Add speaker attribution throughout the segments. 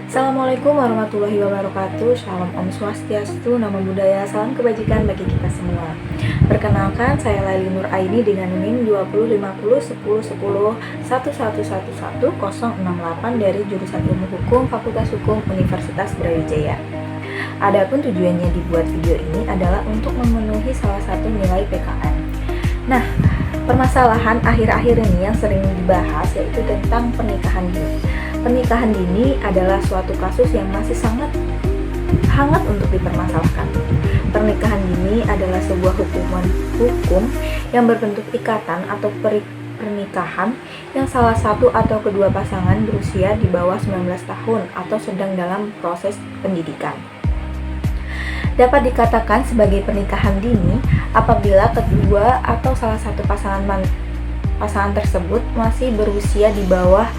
Speaker 1: Assalamualaikum warahmatullahi wabarakatuh. Shalom Om Swastiastu, Namo Buddhaya, salam kebajikan bagi kita semua. Perkenalkan, saya Laili Nur Aini dengan NIM 2050101011111068 dari jurusan Ilmu Hukum Fakultas Hukum Universitas Brawijaya. Adapun tujuannya dibuat video ini adalah untuk memenuhi salah satu nilai PKN. Nah, permasalahan akhir-akhir ini yang sering dibahas yaitu tentang pernikahan dini. Pernikahan dini adalah suatu kasus yang masih sangat hangat untuk dipermasalahkan. Pernikahan dini adalah sebuah hukum yang berbentuk ikatan atau pernikahan yang salah satu atau kedua pasangan berusia di bawah 19 tahun atau sedang dalam proses pendidikan. Dapat dikatakan sebagai pernikahan dini apabila kedua atau salah satu pasangan tersebut masih berusia di bawah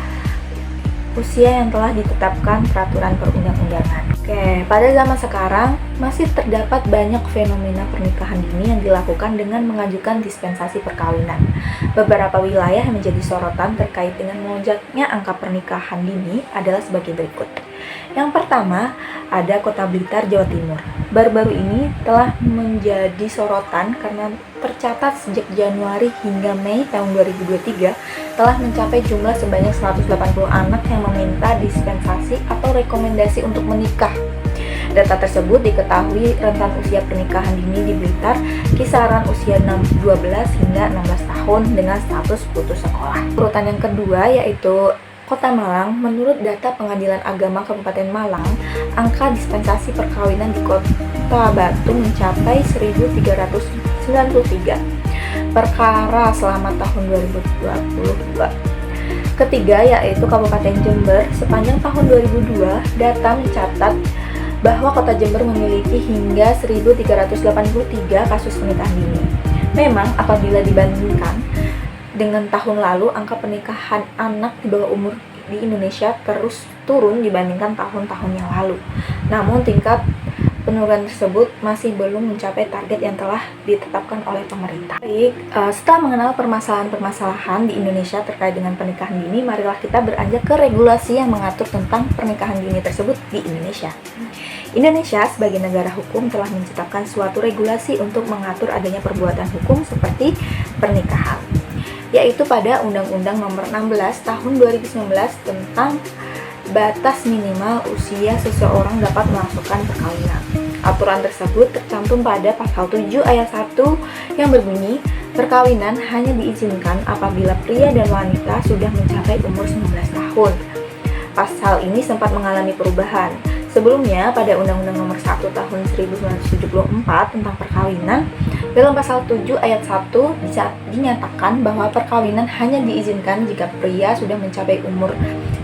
Speaker 1: usia yang telah ditetapkan peraturan perundang-undangan. Oke, pada zaman sekarang masih terdapat banyak fenomena pernikahan dini yang dilakukan dengan mengajukan dispensasi perkawinan. Beberapa wilayah yang menjadi sorotan terkait dengan melonjaknya angka pernikahan dini adalah sebagai berikut. Yang pertama, ada Kota Blitar, Jawa Timur. Baru-baru ini telah menjadi sorotan karena tercatat sejak Januari hingga Mei tahun 2023 telah mencapai jumlah sebanyak 180 anak yang meminta dispensasi atau rekomendasi untuk menikah. Data tersebut diketahui rentan usia pernikahan dini di Blitar kisaran usia 12 hingga 16 tahun dengan status putus sekolah. Urutan yang kedua yaitu Kota Malang. Menurut data Pengadilan Agama Kabupaten Malang, angka dispensasi perkawinan di Kota Batu mencapai 1.393 perkara selama tahun 2022. Ketiga yaitu Kabupaten Jember. Sepanjang tahun 2002, data mencatat bahwa Kota Jember memiliki hingga 1.383 kasus pernikahan dini. Memang apabila dibandingkan dengan tahun lalu, angka pernikahan anak di bawah umur di Indonesia terus turun dibandingkan tahun-tahun yang lalu. Namun tingkat penurunan tersebut masih belum mencapai target yang telah ditetapkan oleh pemerintah. Baik, setelah mengenal permasalahan-permasalahan di Indonesia terkait dengan pernikahan dini, marilah kita beranjak ke regulasi yang mengatur tentang pernikahan dini tersebut di Indonesia. Indonesia sebagai negara hukum telah menciptakan suatu regulasi untuk mengatur adanya perbuatan hukum seperti pernikahan, yaitu pada Undang-Undang Nomor 16 Tahun 2019 tentang batas minimal usia seseorang dapat melakukan perkawinan. Aturan tersebut tercantum pada Pasal 7 Ayat 1 yang berbunyi, perkawinan hanya diizinkan apabila pria dan wanita sudah mencapai umur 19 tahun. Pasal ini sempat mengalami perubahan. Sebelumnya, pada Undang-Undang Nomor 1 Tahun 1974 tentang perkawinan, dalam Pasal 7 Ayat 1 dinyatakan bahwa perkawinan hanya diizinkan jika pria sudah mencapai umur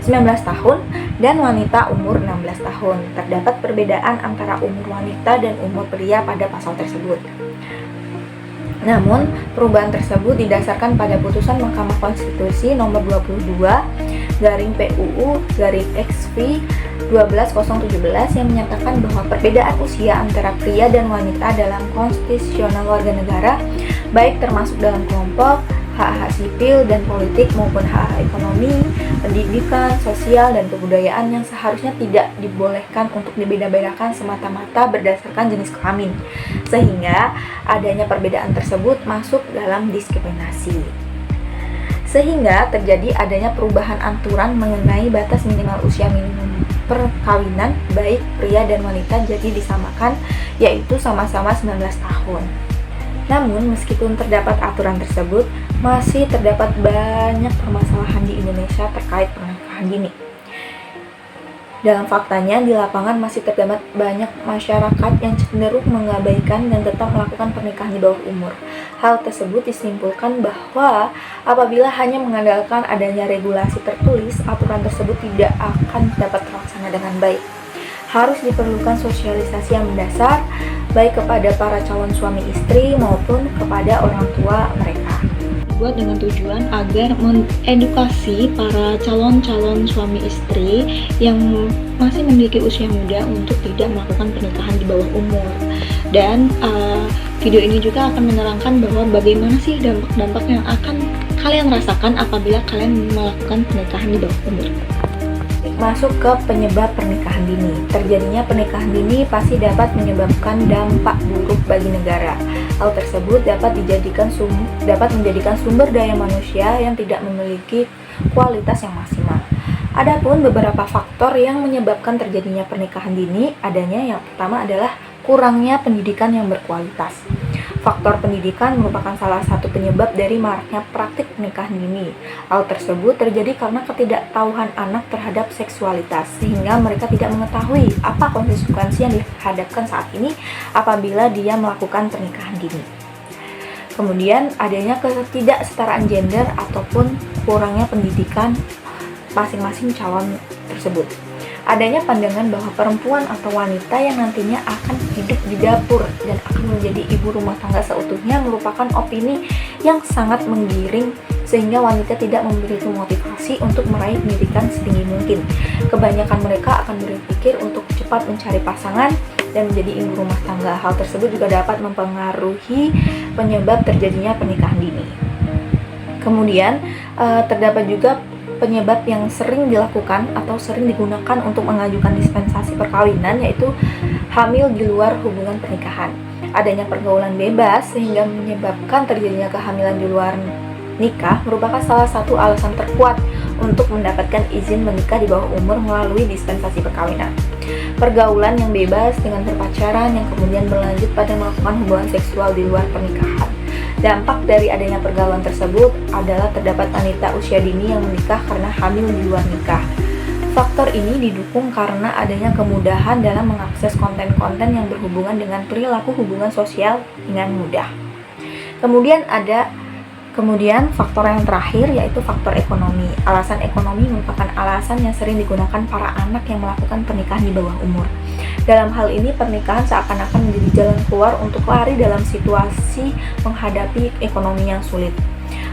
Speaker 1: 19 tahun dan wanita umur 16 tahun. Terdapat perbedaan antara umur wanita dan umur pria pada pasal tersebut. Namun, perubahan tersebut didasarkan pada putusan Mahkamah Konstitusi Nomor 22/PUU/XV 12017 yang menyatakan bahwa perbedaan usia antara pria dan wanita dalam konstitusional warga negara, baik termasuk dalam kelompok, hak-hak sipil dan politik maupun hak-hak ekonomi, pendidikan, sosial, dan kebudayaan yang seharusnya tidak dibolehkan untuk dibeda-bedakan semata-mata berdasarkan jenis kelamin, sehingga adanya perbedaan tersebut masuk dalam diskriminasi. Sehingga terjadi adanya perubahan aturan mengenai batas minimal usia minimum perkawinan baik pria dan wanita jadi disamakan, yaitu sama-sama 19 tahun. Namun, meskipun terdapat aturan tersebut, masih terdapat banyak permasalahan di Indonesia terkait pernikahan dini. Dalam faktanya, di lapangan masih terdapat banyak masyarakat yang cenderung mengabaikan dan tetap melakukan pernikahan di bawah umur. Hal tersebut disimpulkan bahwa apabila hanya mengandalkan adanya regulasi tertulis, aturan tersebut tidak akan dapat terlaksana dengan baik. Harus diperlukan sosialisasi yang mendasar, baik kepada para calon suami istri maupun kepada orang tua mereka. Dibuat dengan tujuan agar mengedukasi para calon-calon suami istri yang masih memiliki usia muda untuk tidak melakukan pernikahan di bawah umur. Dan video ini juga akan menerangkan bahwa bagaimana sih dampak-dampak yang akan kalian rasakan apabila kalian melakukan pernikahan di bawah umur. masuk ke penyebab pernikahan dini. Terjadinya pernikahan dini pasti dapat menyebabkan dampak buruk bagi negara. Hal tersebut dapat menjadikan sumber daya manusia yang tidak memiliki kualitas yang maksimal. Adapun beberapa faktor yang menyebabkan terjadinya pernikahan dini, yang pertama adalah kurangnya pendidikan yang berkualitas. Faktor pendidikan merupakan salah satu penyebab dari maraknya praktik pernikahan dini. Hal tersebut terjadi karena ketidaktahuan anak terhadap seksualitas, sehingga mereka tidak mengetahui apa konsekuensi yang dihadapkan saat ini apabila dia melakukan pernikahan dini. Kemudian adanya ketidaksetaraan gender ataupun kurangnya pendidikan masing-masing calon tersebut. Adanya pandangan bahwa perempuan atau wanita yang nantinya akan hidup di dapur dan akan menjadi ibu rumah tangga seutuhnya merupakan opini yang sangat menggiring, sehingga wanita tidak memiliki motivasi untuk meraih pendidikan setinggi mungkin. Kebanyakan mereka akan berpikir untuk cepat mencari pasangan dan menjadi ibu rumah tangga. Hal tersebut juga dapat mempengaruhi penyebab terjadinya pernikahan dini. Kemudian terdapat juga penyebab yang sering dilakukan atau sering digunakan untuk mengajukan dispensasi perkawinan, yaitu hamil di luar hubungan pernikahan. Adanya pergaulan bebas sehingga menyebabkan terjadinya kehamilan di luar nikah merupakan salah satu alasan terkuat untuk mendapatkan izin menikah di bawah umur melalui dispensasi perkawinan. Pergaulan yang bebas dengan berpacaran yang kemudian berlanjut pada melakukan hubungan seksual di luar pernikahan. Dampak dari adanya pergaulan tersebut adalah terdapat wanita usia dini yang menikah karena hamil di luar nikah. Faktor ini didukung karena adanya kemudahan dalam mengakses konten-konten yang berhubungan dengan perilaku hubungan sosial dengan mudah. Kemudian faktor yang terakhir yaitu faktor ekonomi. Alasan ekonomi merupakan alasan yang sering digunakan para anak yang melakukan pernikahan di bawah umur. Dalam hal ini, pernikahan seakan-akan menjadi jalan keluar untuk lari dalam situasi menghadapi ekonomi yang sulit.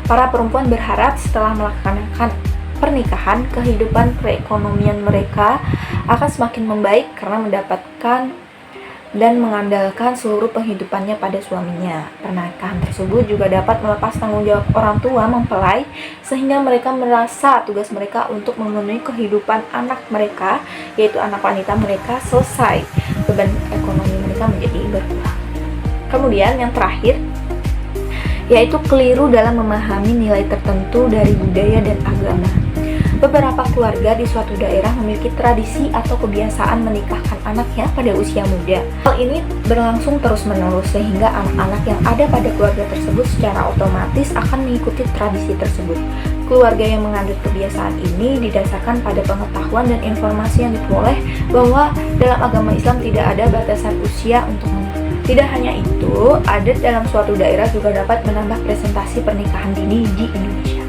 Speaker 1: Para perempuan berharap setelah melaksanakan pernikahan, kehidupan perekonomian mereka akan semakin membaik karena mendapatkan dan mengandalkan seluruh penghidupannya pada suaminya. Pernikahan tersebut juga dapat melepas tanggung jawab orang tua mempelai, sehingga mereka merasa tugas mereka untuk memenuhi kehidupan anak mereka, yaitu anak wanita mereka, selesai. Beban ekonomi mereka menjadi berkurang. Kemudian yang terakhir, yaitu keliru dalam memahami nilai tertentu dari budaya dan agama. Beberapa keluarga di suatu daerah memiliki tradisi atau kebiasaan menikahkan anaknya pada usia muda. Hal ini berlangsung terus-menerus sehingga anak-anak yang ada pada keluarga tersebut secara otomatis akan mengikuti tradisi tersebut. Keluarga yang menganut kebiasaan ini didasarkan pada pengetahuan dan informasi yang diperoleh bahwa dalam agama Islam tidak ada batasan usia untuk menikah. Tidak hanya itu, adat dalam suatu daerah juga dapat menambah presentasi pernikahan dini di Indonesia.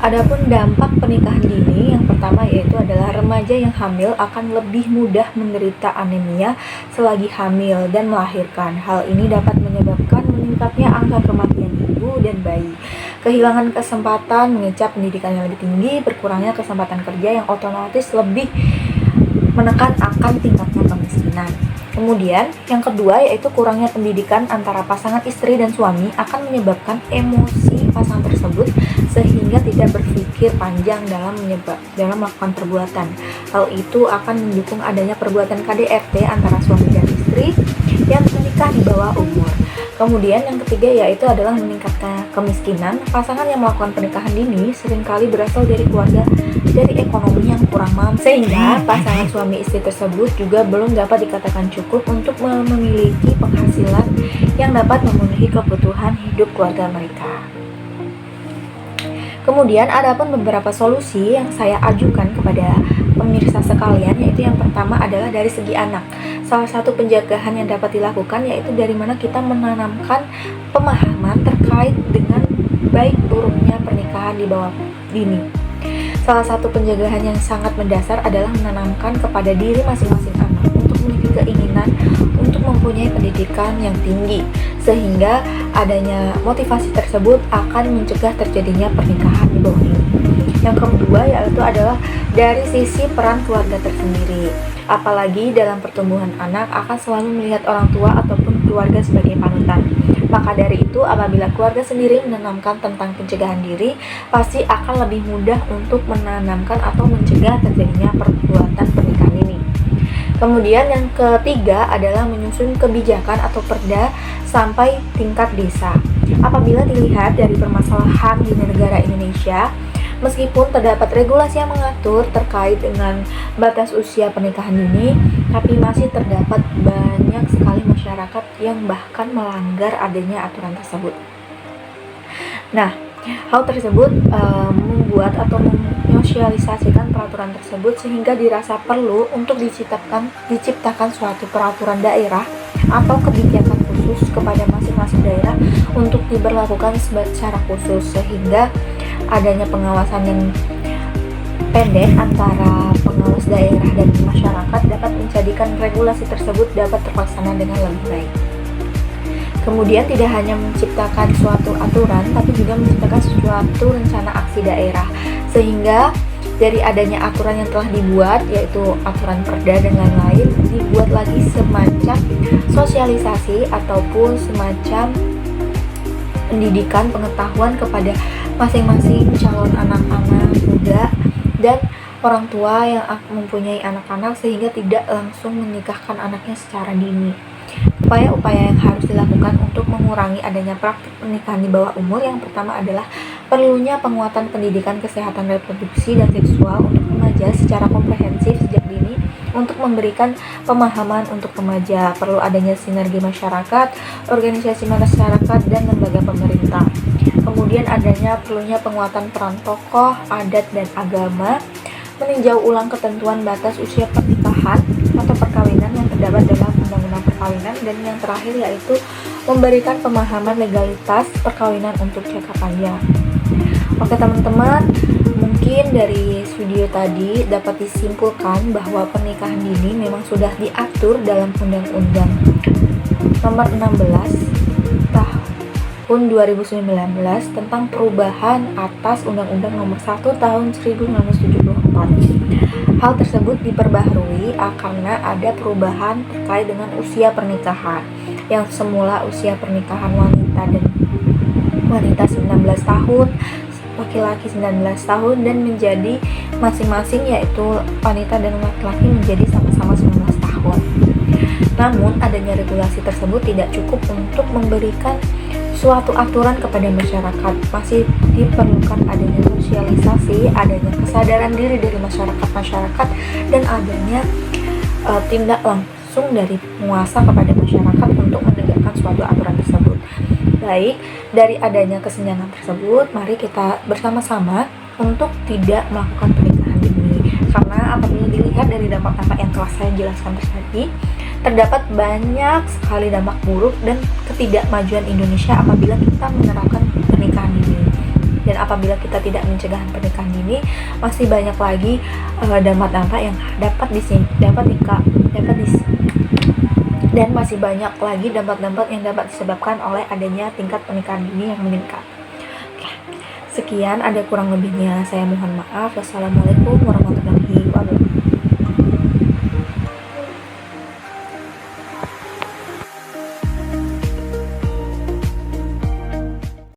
Speaker 1: Adapun dampak pernikahan dini, yang pertama yaitu adalah remaja yang hamil akan lebih mudah menderita anemia selagi hamil dan melahirkan. Hal ini dapat menyebabkan meningkatnya angka kematian ibu dan bayi, kehilangan kesempatan mengencap pendidikan yang lebih tinggi, berkurangnya kesempatan kerja yang otomatis lebih menekan akan tingkatnya kemiskinan. Kemudian yang kedua yaitu kurangnya pendidikan antara pasangan istri dan suami akan menyebabkan emosi pasangan tersebut sehingga tidak berpikir panjang dalam melakukan perbuatan. Hal itu akan mendukung adanya perbuatan KDRT antara suami dan istri yang menikah di bawah umur. Kemudian yang ketiga yaitu adalah meningkatkan kemiskinan. Pasangan yang melakukan pernikahan dini seringkali berasal dari keluarga dari ekonomi yang kurang mampu, sehingga pasangan suami istri tersebut juga belum dapat dikatakan cukup untuk memiliki penghasilan yang dapat memenuhi kebutuhan hidup keluarga mereka. Kemudian ada pun beberapa solusi yang saya ajukan kepada pemirsa sekalian, yaitu yang pertama adalah dari segi anak. Salah satu penjagaan yang dapat dilakukan yaitu dari mana kita menanamkan pemahaman terkait dengan baik buruknya pernikahan di bawah dini. Salah satu penjagaan yang sangat mendasar adalah menanamkan kepada diri masing-masing anak untuk memiliki keinginan untuk mempunyai pendidikan yang tinggi, sehingga adanya motivasi tersebut akan mencegah terjadinya pernikahan di bawah ini. Yang kedua yaitu adalah dari sisi peran keluarga tersendiri. Apalagi dalam pertumbuhan anak akan selalu melihat orang tua ataupun keluarga sebagai panutan. Maka dari itu apabila keluarga sendiri menanamkan tentang pencegahan diri, pasti akan lebih mudah untuk menanamkan atau mencegah terjadinya perbuatan Kemudian yang ketiga adalah menyusun kebijakan atau perda sampai tingkat desa. Apabila dilihat dari permasalahan di negara Indonesia, meskipun terdapat regulasi yang mengatur terkait dengan batas usia pernikahan dini, tapi masih terdapat banyak sekali masyarakat yang bahkan melanggar adanya aturan tersebut. Nah, hal tersebut membuat atau menyosialisasikan peraturan tersebut sehingga dirasa perlu untuk diciptakan suatu peraturan daerah atau kebijakan khusus kepada masing-masing daerah untuk diberlakukan secara khusus, sehingga adanya pengawasan yang pendek antara pengawas daerah dan masyarakat dapat menjadikan regulasi tersebut dapat terlaksana dengan lebih baik. Kemudian tidak hanya menciptakan suatu aturan, tapi juga menciptakan suatu rencana aksi daerah, sehingga dari adanya aturan yang telah dibuat, yaitu aturan perda dan lain-lain, dibuat lagi semacam sosialisasi ataupun semacam pendidikan pengetahuan kepada masing-masing calon anak-anak muda dan orang tua yang mempunyai anak-anak, sehingga tidak langsung menikahkan anaknya secara dini. Upaya-upaya yang harus dilakukan untuk mengurangi adanya praktik pernikahan di bawah umur yang pertama adalah perlunya penguatan pendidikan kesehatan reproduksi dan seksual untuk remaja secara komprehensif sejak dini untuk memberikan pemahaman untuk remaja. Perlu adanya sinergi masyarakat, organisasi masyarakat, dan lembaga pemerintah. Kemudian adanya perlunya penguatan peran tokoh, adat, dan agama, meninjau ulang ketentuan batas usia pernikahan atau perkawinan yang terdapat dalam Undang-Undang Perkawinan, dan yang terakhir yaitu memberikan pemahaman legalitas perkawinan untuk jangka panjang. Oke teman-teman, mungkin dari video tadi dapat disimpulkan bahwa pernikahan dini memang sudah diatur dalam Undang-Undang Nomor 16 Tahun 2019 tentang perubahan atas Undang-Undang Nomor 1 Tahun 1974. Hal tersebut diperbaharui karena ada perubahan terkait dengan usia pernikahan, yang semula usia pernikahan wanita 19 tahun, laki-laki 19 tahun, dan menjadi masing-masing yaitu wanita dan laki-laki menjadi sama-sama 19 tahun. Namun adanya regulasi tersebut tidak cukup untuk memberikan suatu aturan kepada masyarakat. Masih diperlukan adanya sosialisasi, adanya kesadaran diri dari masyarakat, dan adanya tindak langsung dari penguasa kepada masyarakat untuk menegakkan suatu aturan tersebut. Baik, dari adanya kesenjangan tersebut, mari kita bersama-sama untuk tidak melakukan pernikahan dini. Karena apabila dilihat dari dampak-dampak yang telah saya jelaskan tadi, terdapat banyak sekali dampak buruk dan ketidakmajuan Indonesia apabila kita menerapkan pernikahan dini. Dan apabila kita tidak mencegah pernikahan dini, masih banyak lagi dampak-dampak yang dan masih banyak lagi dampak-dampak yang dapat disebabkan oleh adanya tingkat pernikahan dini yang meningkat. Oke, sekian, ada kurang lebihnya saya mohon maaf. Wassalamualaikum warahmatullahi wabarakatuh.